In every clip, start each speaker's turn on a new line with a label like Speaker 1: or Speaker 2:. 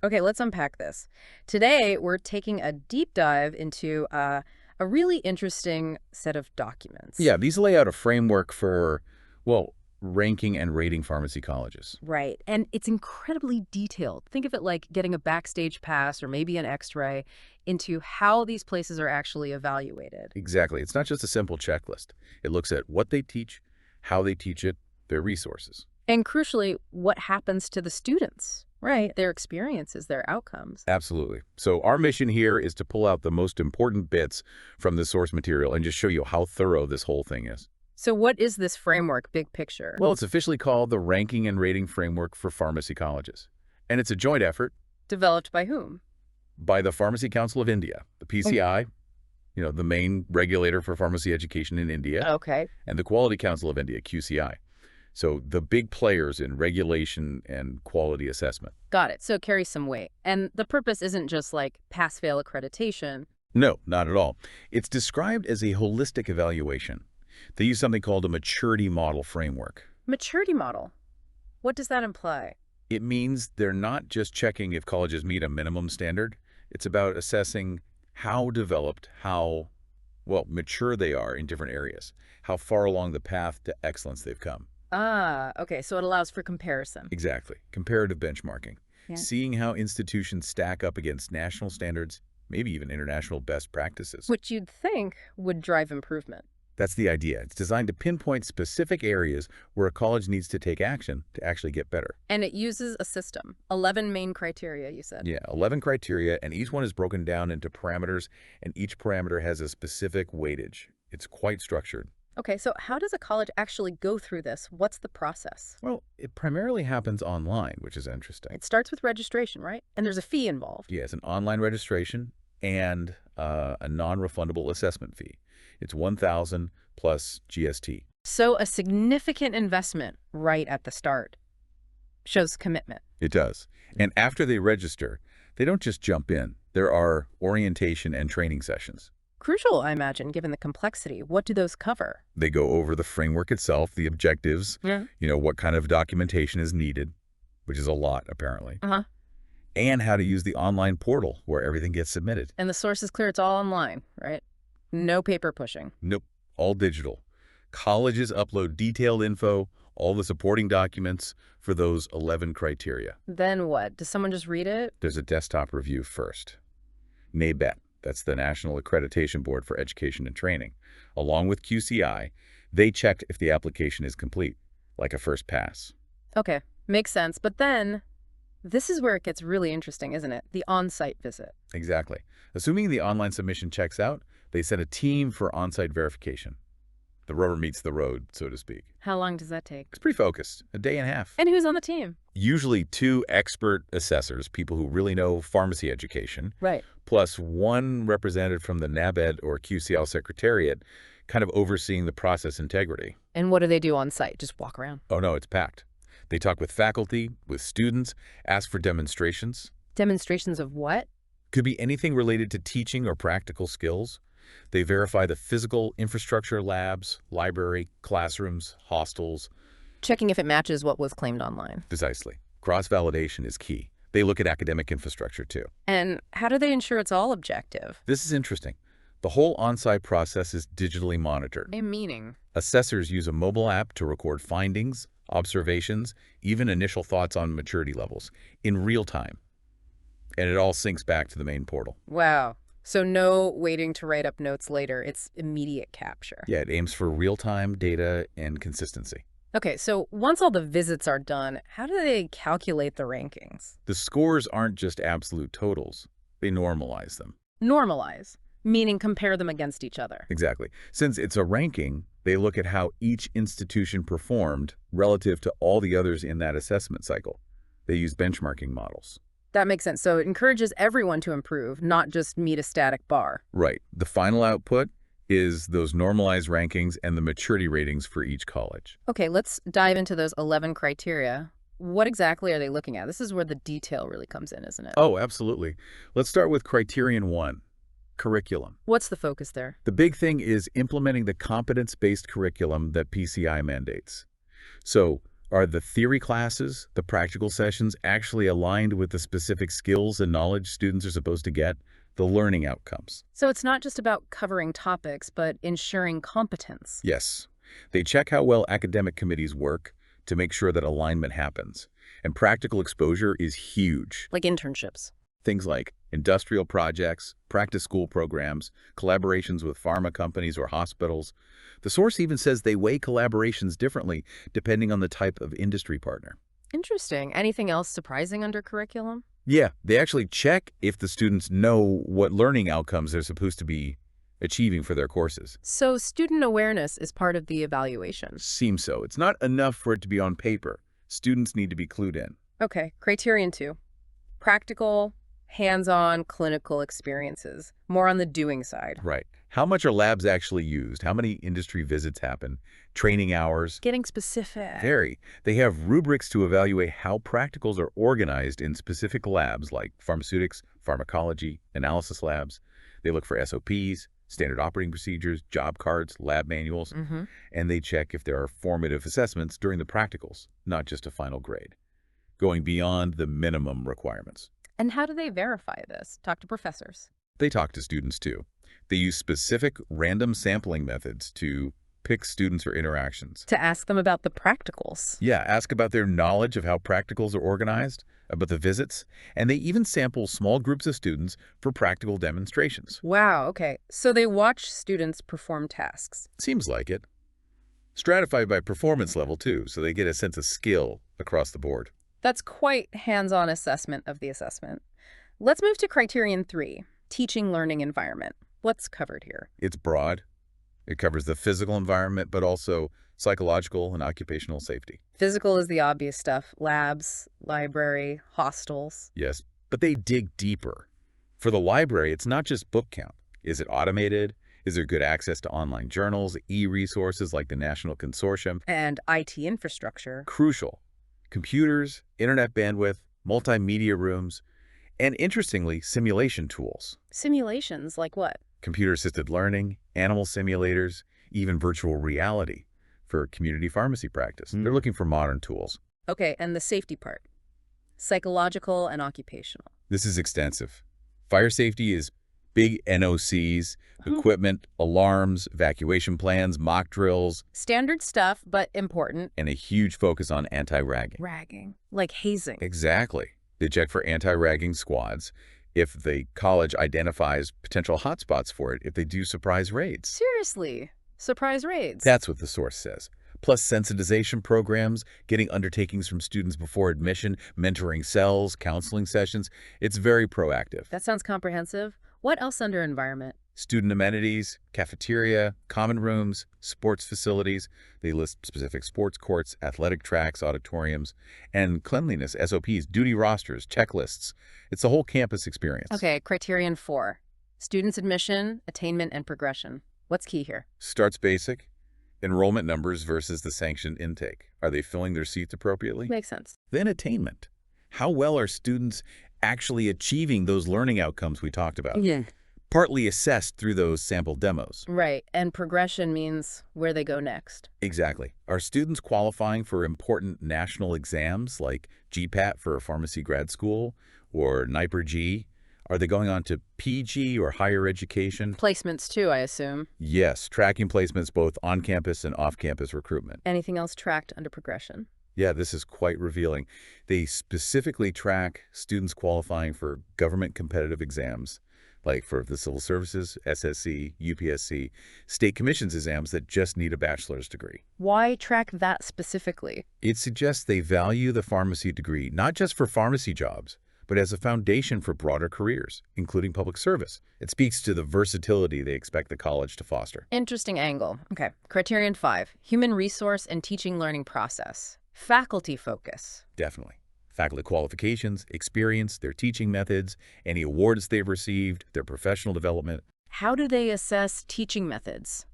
Speaker 1: Okay, let's unpack this. Today, we're taking a deep dive into a really interesting set of documents.
Speaker 2: Yeah, these lay out a framework for, well, ranking and rating pharmacy colleges.
Speaker 1: Right. And it's incredibly detailed. Think of it like getting a backstage pass or maybe an x-ray into how these places are actually evaluated.
Speaker 2: Exactly. It's not just a simple checklist. It looks at what they teach, how they teach it, their resources.
Speaker 1: And crucially, what happens to the students, right? Their experiences, their outcomes.
Speaker 2: Absolutely. So our mission here is to pull out the most important bits from the source material and just show you how thorough this whole thing is.
Speaker 1: So what is this framework, big picture?
Speaker 2: Well, it's officially called the Ranking and Rating Framework for Pharmacy Colleges. And it's a joint effort
Speaker 1: Developed by whom?
Speaker 2: by the Pharmacy Council of India, the PCI, the main regulator for pharmacy education in India,
Speaker 1: Okay.
Speaker 2: and the Quality Council of India, QCI. So the big players in regulation and quality assessment.
Speaker 1: Got it. So it carries some weight. And the purpose isn't just like pass-fail accreditation.
Speaker 2: No, not at all. It's described as a holistic evaluation. They use something called a maturity model framework.
Speaker 1: Maturity model. What does that imply?
Speaker 2: It means they're not just checking if colleges meet a minimum standard. It's about assessing how developed, how, well, mature they are in different areas, how far along the path to excellence they've come.
Speaker 1: Ah, okay. So it allows for comparison.
Speaker 2: Exactly. Comparative benchmarking.
Speaker 1: Yeah.
Speaker 2: Seeing how institutions stack up against national standards, maybe even international best practices.
Speaker 1: Which you'd think would drive improvement.
Speaker 2: That's the idea. It's designed to pinpoint specific areas where a college needs to take action to actually get better.
Speaker 1: And it uses a system. 11 main criteria, you said.
Speaker 2: Yeah, 11 criteria, and each one is broken down into parameters, and each parameter has a specific weightage. It's quite structured.
Speaker 1: Okay, so how does a college actually go through this? What's the process?
Speaker 2: Well, it primarily happens online, which is interesting.
Speaker 1: It starts with registration, right? And there's a fee involved.
Speaker 2: Yeah, it's an online registration and a non-refundable assessment fee. It's $1,000 plus GST.
Speaker 1: So a significant investment right at the start shows commitment.
Speaker 2: It does. And after they register, they don't just jump in. There are orientation and training sessions.
Speaker 1: Crucial, I imagine, given the complexity. What do those cover?
Speaker 2: They go over the framework itself, the objectives,
Speaker 1: Yeah.
Speaker 2: what kind of documentation is needed, which is a lot, apparently,
Speaker 1: Uh-huh.
Speaker 2: and how to use the online portal where everything gets submitted.
Speaker 1: And the source is clear. It's all online, right? No paper pushing.
Speaker 2: Nope, all digital. Colleges upload detailed info, all the supporting documents for those 11 criteria.
Speaker 1: Then what? Does someone just read it?
Speaker 2: There's a desktop review first. NABET, that's the National Accreditation Board for Education and Training. Along with QCI, they checked if the application is complete, like a first pass.
Speaker 1: Okay, makes sense. But then, this is where it gets really interesting, isn't it? The on-site visit.
Speaker 2: Exactly. Assuming the online submission checks out, they send a team for on-site verification. The rubber meets the road, so to speak.
Speaker 1: How long does that take?
Speaker 2: It's pretty focused, a day and a half.
Speaker 1: And who's on the team?
Speaker 2: Usually 2 expert assessors, people who really know pharmacy education,
Speaker 1: Right.
Speaker 2: plus 1 representative from the NABED or QCL Secretariat, kind of overseeing the process integrity.
Speaker 1: And what do they do on site? Just walk around?
Speaker 2: Oh no, it's packed. They talk with faculty, with students, ask for demonstrations.
Speaker 1: Demonstrations of what?
Speaker 2: Could be anything related to teaching or practical skills. They verify the physical infrastructure, labs, library, classrooms, hostels.
Speaker 1: Checking if it matches what was claimed online.
Speaker 2: Precisely. Cross-validation is key. They look at academic infrastructure too.
Speaker 1: And how do they ensure it's all objective?
Speaker 2: This is interesting. The whole on-site process is digitally monitored.
Speaker 1: Meaning?
Speaker 2: Assessors use a mobile app to record findings, observations, even initial thoughts on maturity levels in real time. And it all syncs back to the main portal.
Speaker 1: Wow. So no waiting to write up notes later. It's immediate capture.
Speaker 2: Yeah, it aims for real-time data and consistency.
Speaker 1: Okay, so once all the visits are done, how do they calculate the rankings?
Speaker 2: The scores aren't just absolute totals. They normalize them.
Speaker 1: Normalize, meaning compare them against each other.
Speaker 2: Exactly. Since it's a ranking, they look at how each institution performed relative to all the others in that assessment cycle. They use benchmarking models.
Speaker 1: That makes sense. So it encourages everyone to improve, not just meet a static bar.
Speaker 2: Right. The final output is those normalized rankings and the maturity ratings for each college.
Speaker 1: Okay, let's dive into those 11 criteria. What exactly are they looking at? This is where the detail really comes in, isn't it?
Speaker 2: Oh, absolutely. Let's start with criterion 1, curriculum.
Speaker 1: What's the focus there?
Speaker 2: The big thing is implementing the competence-based curriculum that PCI mandates. So Are the theory classes, the practical sessions, actually aligned with the specific skills and knowledge students are supposed to get? The learning outcomes.
Speaker 1: So it's not just about covering topics, but ensuring competence.
Speaker 2: Yes. They check how well academic committees work to make sure that alignment happens. And practical exposure is huge.
Speaker 1: Like internships.
Speaker 2: Things like industrial projects, practice school programs, collaborations with pharma companies or hospitals. The source even says they weigh collaborations differently depending on the type of industry partner.
Speaker 1: Interesting. Anything else surprising under curriculum?
Speaker 2: Yeah, they actually check if the students know what learning outcomes they're supposed to be achieving for their courses.
Speaker 1: So student awareness is part of the evaluation.
Speaker 2: Seems so. It's not enough for it to be on paper. Students need to be clued in.
Speaker 1: Okay, criterion 2. Practical, hands-on clinical experiences. More on the doing side.
Speaker 2: Right. How much are labs actually used? How many industry visits happen? Training hours?
Speaker 1: Getting specific.
Speaker 2: Vary. They have rubrics to evaluate how practicals are organized in specific labs like pharmaceutics, pharmacology, analysis labs. They look for SOPs, standard operating procedures, job cards, lab manuals, and they check if there are formative assessments during the practicals, not just a final grade, going beyond the minimum requirements.
Speaker 1: And how do they verify this? Talk to professors.
Speaker 2: They talk to students too. They use specific random sampling methods to pick students or interactions.
Speaker 1: To ask them about the practicals.
Speaker 2: Yeah, ask about their knowledge of how practicals are organized, about the visits, and they even sample small groups of students for practical demonstrations.
Speaker 1: Wow, okay. So they watch students perform tasks.
Speaker 2: Seems like it. Stratified by performance level too, so they get a sense of skill across the board.
Speaker 1: That's quite hands-on assessment of the assessment. Let's move to criterion 3, teaching learning environment. What's covered here?
Speaker 2: It's broad. It covers the physical environment, but also psychological and occupational safety.
Speaker 1: Physical is the obvious stuff. Labs, library, hostels.
Speaker 2: Yes, but they dig deeper. For the library, it's not just book count. Is it automated? Is there good access to online journals, e-resources like the National Consortium?
Speaker 1: And IT infrastructure.
Speaker 2: Crucial. Computers, internet bandwidth, multimedia rooms, and interestingly, simulation tools.
Speaker 1: Simulations like what?
Speaker 2: Computer-assisted learning, animal simulators, even virtual reality for community pharmacy practice. They're looking for modern tools.
Speaker 1: Okay, and the safety part. Psychological and occupational.
Speaker 2: This is extensive. Fire safety is big NOCs, equipment, alarms, evacuation plans, mock drills,
Speaker 1: Standard stuff, but important.
Speaker 2: and a huge focus on anti-ragging.
Speaker 1: Ragging. Like hazing.
Speaker 2: Exactly. They check for anti-ragging squads. If the college identifies potential hotspots for it, if they do surprise raids.
Speaker 1: Seriously. Surprise raids.
Speaker 2: That's what the source says. Plus sensitization programs, getting undertakings from students before admission, mentoring cells, counseling sessions. It's very proactive.
Speaker 1: That sounds comprehensive. What else under environment?
Speaker 2: Student amenities, cafeteria, common rooms, sports facilities. They list specific sports courts, athletic tracks, auditoriums, and cleanliness, SOPs, duty rosters, checklists. It's the whole campus experience.
Speaker 1: Okay, criterion 4. Students' admission, attainment, and progression. What's key here?
Speaker 2: Starts basic. Enrollment numbers versus the sanctioned intake. Are they filling their seats appropriately?
Speaker 1: Makes sense.
Speaker 2: Then attainment. How well are students actually achieving those learning outcomes we talked about?
Speaker 1: Yeah.
Speaker 2: Partly assessed through those sample demos.
Speaker 1: Right, and progression means where they go next.
Speaker 2: Exactly. Are students qualifying for important national exams like GPAT for a pharmacy grad school or NIPER-G? Are they going on to PG or higher education?
Speaker 1: Placements too, I assume.
Speaker 2: Yes, tracking placements both on-campus and off-campus recruitment.
Speaker 1: Anything else tracked under progression?
Speaker 2: Yeah, this is quite revealing. They specifically track students qualifying for government competitive exams, like for the civil services, SSC, UPSC, state commissions exams that just need a bachelor's degree.
Speaker 1: Why track that specifically?
Speaker 2: It suggests they value the pharmacy degree, not just for pharmacy jobs, but as a foundation for broader careers, including public service. It speaks to the versatility they expect the college to foster.
Speaker 1: Interesting angle. Okay, criterion 5. Human resource and teaching learning process. Faculty focus.
Speaker 2: Definitely. Faculty qualifications, experience, their teaching methods, any awards they've received, their professional development.
Speaker 1: How do they assess teaching methods?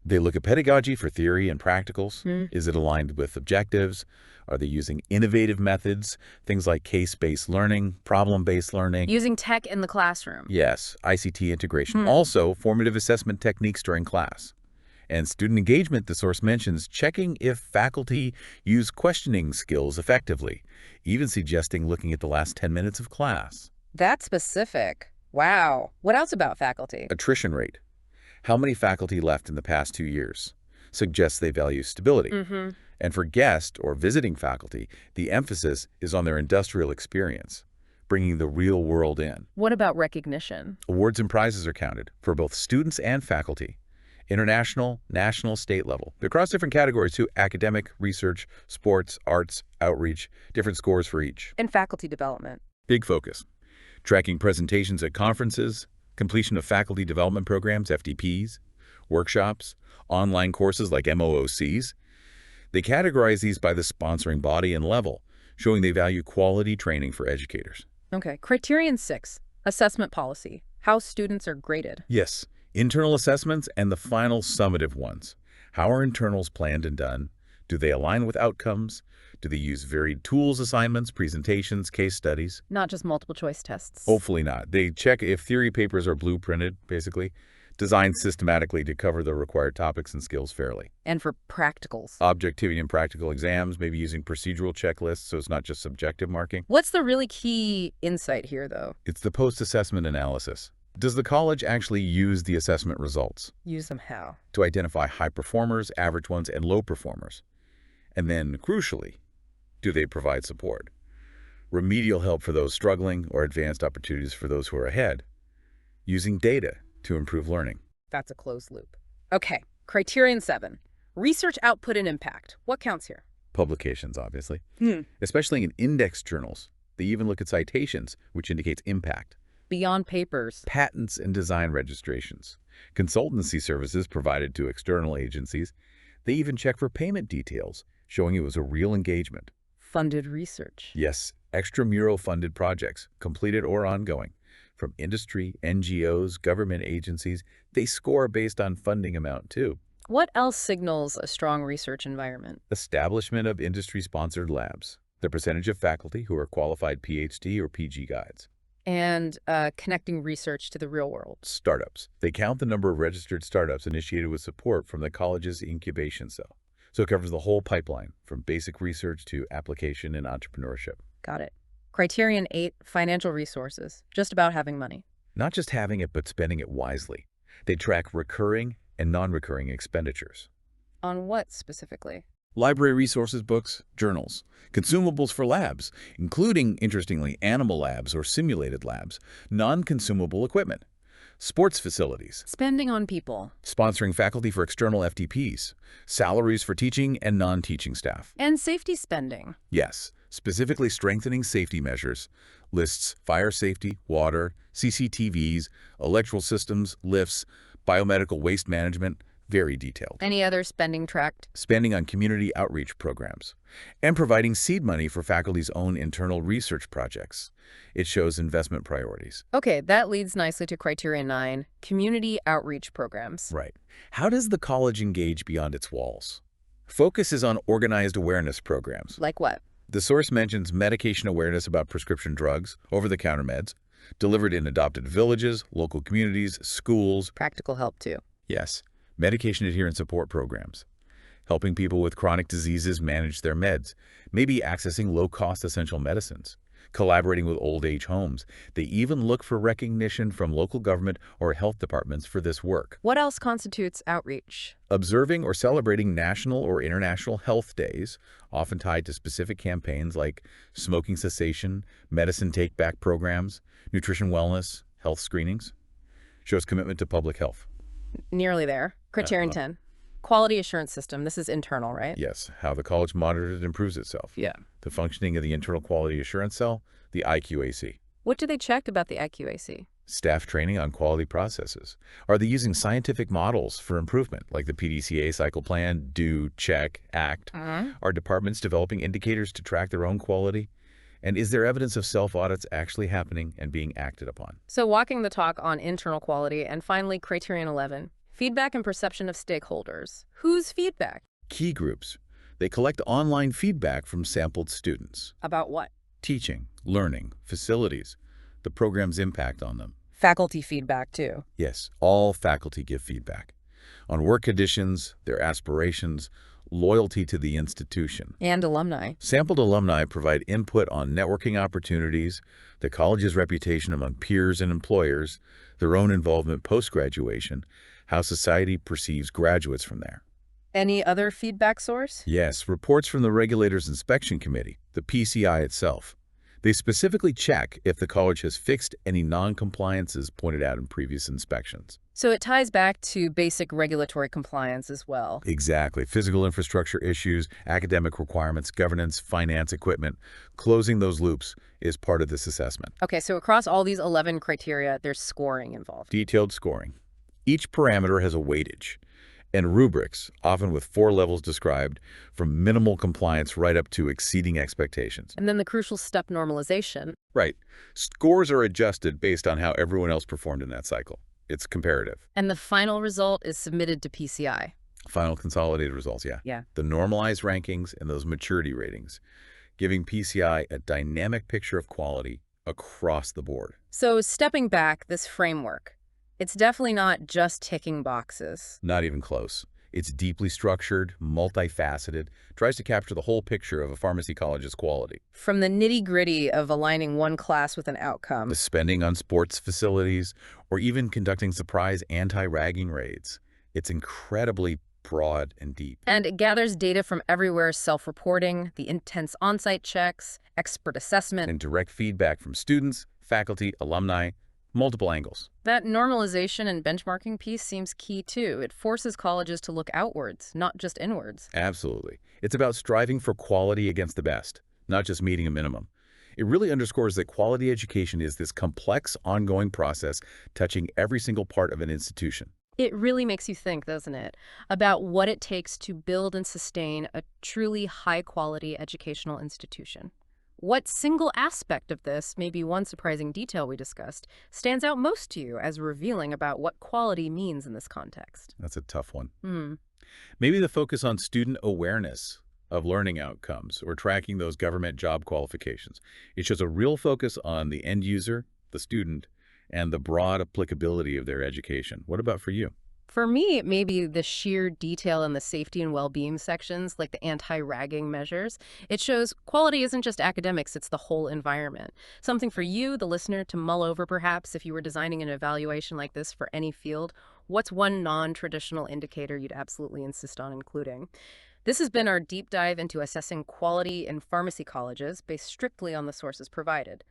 Speaker 2: They look at pedagogy for theory and practicals. Is it aligned with objectives? Are they using innovative methods, things like case-based learning, problem-based learning?
Speaker 1: Using tech in the classroom.
Speaker 2: Yes, ICT integration. Also, formative assessment techniques during class. And student engagement, the source mentions checking if faculty use questioning skills effectively, even suggesting looking at the last 10 minutes of class.
Speaker 1: That's specific. Wow. What else about faculty?
Speaker 2: Attrition rate. How many faculty left in the past 2 years? Suggests they value stability.
Speaker 1: Mm-hmm.
Speaker 2: And for guest or visiting faculty, the emphasis is on their industrial experience, bringing the real world in.
Speaker 1: What about recognition?
Speaker 2: Awards and prizes are counted for both students and faculty. International, national, state level. They're across different categories too: academic, research, sports, arts, outreach, different scores for each.
Speaker 1: And faculty development.
Speaker 2: Big focus. Tracking presentations at conferences, completion of faculty development programs, FDPs, workshops, online courses like MOOCs. They categorize these by the sponsoring body and level, showing they value quality training for educators.
Speaker 1: Okay. Criterion 6, assessment policy. How students are graded.
Speaker 2: Yes, internal assessments and the final summative ones. How are internals planned and done? Do they align with outcomes? Do they use varied tools, assignments, presentations, case studies?
Speaker 1: Not just multiple choice tests.
Speaker 2: Hopefully not. They check if theory papers are blueprinted, basically, designed systematically to cover the required topics and skills fairly.
Speaker 1: And for practicals.
Speaker 2: Objectivity and practical exams, maybe using procedural checklists so it's not just subjective marking.
Speaker 1: What's the really key insight here, though?
Speaker 2: It's the post-assessment analysis. Does the college actually use the assessment results
Speaker 1: Use them how?
Speaker 2: to identify high performers, average ones, and low performers? And then, crucially, do they provide support? Remedial help for those struggling or advanced opportunities for those who are ahead, using data to improve learning.
Speaker 1: That's a closed loop. Okay. Criterion 7, research output and impact. What counts here?
Speaker 2: Publications, obviously, especially in index journals. They even look at citations, which indicates impact.
Speaker 1: Beyond papers.
Speaker 2: Patents and design registrations. Consultancy services provided to external agencies. They even check for payment details, showing it was a real engagement.
Speaker 1: Funded research.
Speaker 2: Yes, extramural-funded projects, completed or ongoing. From industry, NGOs, government agencies, they score based on funding amount too.
Speaker 1: What else signals a strong research environment?
Speaker 2: Establishment of industry-sponsored labs. The percentage of faculty who are qualified PhD or PG guides.
Speaker 1: And connecting research to the real world.
Speaker 2: Startups. They count the number of registered startups initiated with support from the college's incubation cell. So it covers the whole pipeline, from basic research to application and entrepreneurship.
Speaker 1: Got it. Criterion 8, financial resources. Just about having money.
Speaker 2: Not just having it, but spending it wisely. They track recurring and non-recurring expenditures.
Speaker 1: On what specifically?
Speaker 2: Library resources, books, journals, consumables for labs, including, interestingly, animal labs or simulated labs, non-consumable equipment, sports facilities,
Speaker 1: Spending on people.
Speaker 2: sponsoring faculty for external FTPs, salaries for teaching and non-teaching staff.
Speaker 1: And safety spending.
Speaker 2: Yes, specifically strengthening safety measures, lists fire safety, water, CCTVs, electrical systems, lifts, biomedical waste management, very detailed.
Speaker 1: Any other spending tracked?
Speaker 2: Spending on community outreach programs, and providing seed money for faculty's own internal research projects. It shows investment priorities.
Speaker 1: Okay, that leads nicely to Criterion 9, community outreach programs.
Speaker 2: Right. How does the college engage beyond its walls? Focus is on organized awareness programs.
Speaker 1: Like what?
Speaker 2: The source mentions medication awareness about prescription drugs, over-the-counter meds, delivered in adopted villages, local communities, schools.
Speaker 1: Practical help too.
Speaker 2: Yes, medication adherence support programs, helping people with chronic diseases manage their meds, maybe accessing low-cost essential medicines, collaborating with old-age homes. They even look for recognition from local government or health departments for this work.
Speaker 1: What else constitutes outreach?
Speaker 2: Observing or celebrating national or international health days, often tied to specific campaigns like smoking cessation, medicine take-back programs, nutrition wellness, health screenings, shows commitment to public health.
Speaker 1: Nearly there. Criterion 10, quality assurance system. This is internal, right?
Speaker 2: Yes, how the college monitors and improves itself.
Speaker 1: Yeah.
Speaker 2: The functioning of the internal quality assurance cell, the IQAC.
Speaker 1: What do they check about the IQAC?
Speaker 2: Staff training on quality processes. Are they using scientific models for improvement, like the PDCA cycle plan, do, check, act? Are departments developing indicators to track their own quality? And is there evidence of self-audits actually happening and being acted upon?
Speaker 1: So walking the talk on internal quality, and finally Criterion 11, feedback and perception of stakeholders. Whose feedback?
Speaker 2: Key groups. They collect online feedback from sampled students.
Speaker 1: About what?
Speaker 2: Teaching, learning, facilities, the program's impact on them.
Speaker 1: Faculty feedback too.
Speaker 2: Yes, all faculty give feedback. on work conditions, their aspirations, loyalty to the institution.
Speaker 1: And alumni.
Speaker 2: Sampled alumni provide input on networking opportunities, the college's reputation among peers and employers, their own involvement post-graduation, how society perceives graduates from there.
Speaker 1: Any other feedback source?
Speaker 2: Yes, reports from the Regulators Inspection Committee, the PCI itself. They specifically check if the college has fixed any non-compliances pointed out in previous inspections.
Speaker 1: So it ties back to basic regulatory compliance as well.
Speaker 2: Exactly. Physical infrastructure issues, academic requirements, governance, finance, equipment. Closing those loops is part of this assessment.
Speaker 1: Okay, so across all these 11 criteria, there's scoring involved.
Speaker 2: Detailed scoring. Each parameter has a weightage and rubrics, often with 4 levels described, from minimal compliance right up to exceeding expectations.
Speaker 1: And then the crucial step, normalization.
Speaker 2: Right. Scores are adjusted based on how everyone else performed in that cycle. It's comparative.
Speaker 1: And the final result is submitted to PCI.
Speaker 2: Final consolidated results, yeah.
Speaker 1: Yeah.
Speaker 2: The normalized rankings and those maturity ratings, giving PCI a dynamic picture of quality across the board.
Speaker 1: So stepping back, this framework, it's definitely not just ticking boxes.
Speaker 2: Not even close. It's deeply structured, multifaceted, tries to capture the whole picture of a pharmacy college's quality.
Speaker 1: From the nitty-gritty of aligning one class with an outcome.
Speaker 2: The spending on sports facilities, or even conducting surprise anti-ragging raids. It's incredibly broad and deep.
Speaker 1: And it gathers data from everywhere, self-reporting, the intense on-site checks, expert assessment.
Speaker 2: And direct feedback from students, faculty, alumni, multiple angles.
Speaker 1: That normalization and benchmarking piece seems key too. It forces colleges to look outwards, not just inwards.
Speaker 2: Absolutely. It's about striving for quality against the best, not just meeting a minimum. It really underscores that quality education is this complex, ongoing process touching every single part of an institution.
Speaker 1: It really makes you think, doesn't it, about what it takes to build and sustain a truly high-quality educational institution. What single aspect of this, maybe one surprising detail we discussed, stands out most to you as revealing about what quality means in this context?
Speaker 2: That's a tough one.
Speaker 1: Hmm.
Speaker 2: Maybe the focus on student awareness of learning outcomes or tracking those government job qualifications. It shows a real focus on the end user, the student, and the broad applicability of their education. What about for you?
Speaker 1: For me, maybe the sheer detail in the safety and well-being sections, like the anti-ragging measures. It shows quality isn't just academics, it's the whole environment. Something for you, the listener, to mull over perhaps if you were designing an evaluation like this for any field. What's one non-traditional indicator you'd absolutely insist on including? This has been our deep dive into assessing quality in pharmacy colleges based strictly on the sources provided.